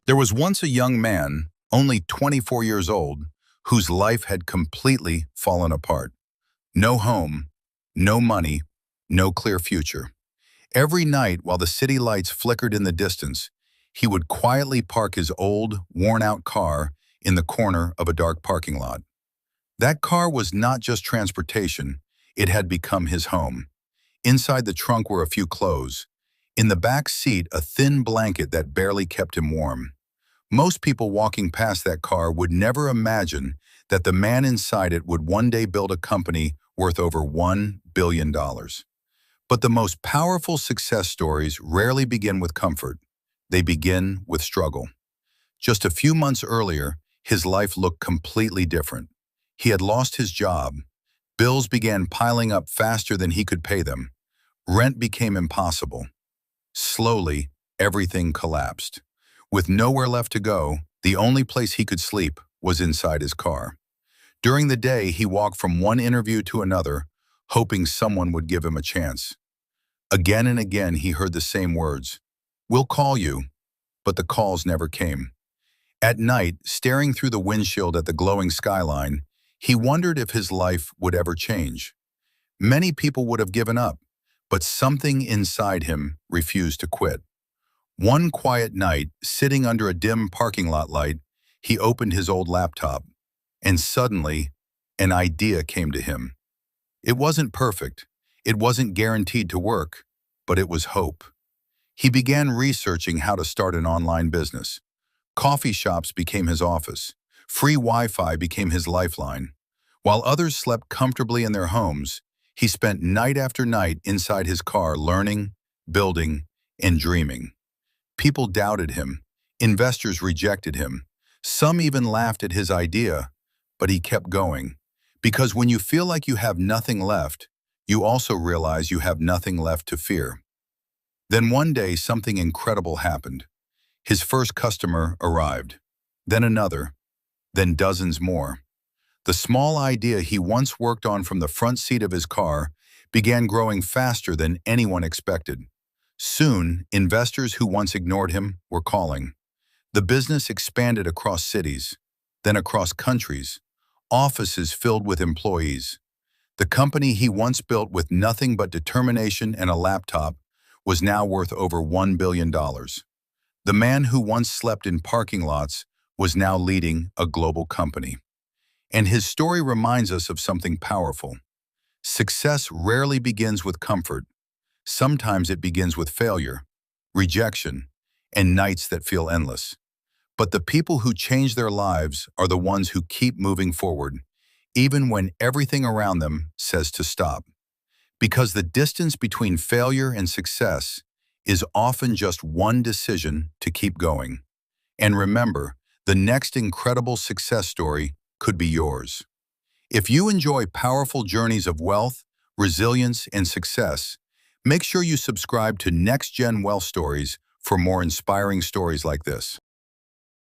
There was once a young man, only 24 years old, whose life had completely fallen apart. No home, no money, no clear future. Every night while the city lights flickered in the distance, he would quietly park his old, worn-out car in the corner of a dark parking lot. That car was not just transportation, it had become his home. Inside the trunk were a few clothes. In the back seat, a thin blanket that barely kept him warm. Most people walking past that car would never imagine that the man inside it would one day build a company worth over $1 billion. But the most powerful success stories rarely begin with comfort. They begin with struggle. Just a few months earlier, his life looked completely different. He had lost his job. Bills began piling up faster than he could pay them. Rent became impossible. Slowly, everything collapsed. With nowhere left to go, the only place he could sleep was inside his car. During the day, he walked from one interview to another, hoping someone would give him a chance. Again and again, he heard the same words, "We'll call you," but the calls never came. At night, staring through the windshield at the glowing skyline, he wondered if his life would ever change. Many people would have given up, but something inside him refused to quit. One quiet night, sitting under a dim parking lot light, he opened his old laptop, and suddenly, an idea came to him. It wasn't perfect, it wasn't guaranteed to work, but it was hope. He began researching how to start an online business. Coffee shops became his office. Free Wi-Fi became his lifeline. While others slept comfortably in their homes, he spent night after night inside his car learning, building, and dreaming. People doubted him. Investors rejected him. Some even laughed at his idea, but he kept going. Because when you feel like you have nothing left, you also realize you have nothing left to fear. Then one day, something incredible happened. His first customer arrived, then another, then dozens more. The small idea he once worked on from the front seat of his car began growing faster than anyone expected. Soon, investors who once ignored him were calling. The business expanded across cities, then across countries, offices filled with employees. The company he once built with nothing but determination and a laptop was now worth over $1 billion. The man who once slept in parking lots was now leading a global company. And his story reminds us of something powerful. Success rarely begins with comfort. Sometimes it begins with failure, rejection, and nights that feel endless. But the people who change their lives are the ones who keep moving forward, even when everything around them says to stop. Because the distance between failure and success is often just one decision to keep going. And remember, the next incredible success story could be yours. If you enjoy powerful journeys of wealth, resilience, and success, make sure you subscribe to Nextgen Wealth Stories for more inspiring stories like this.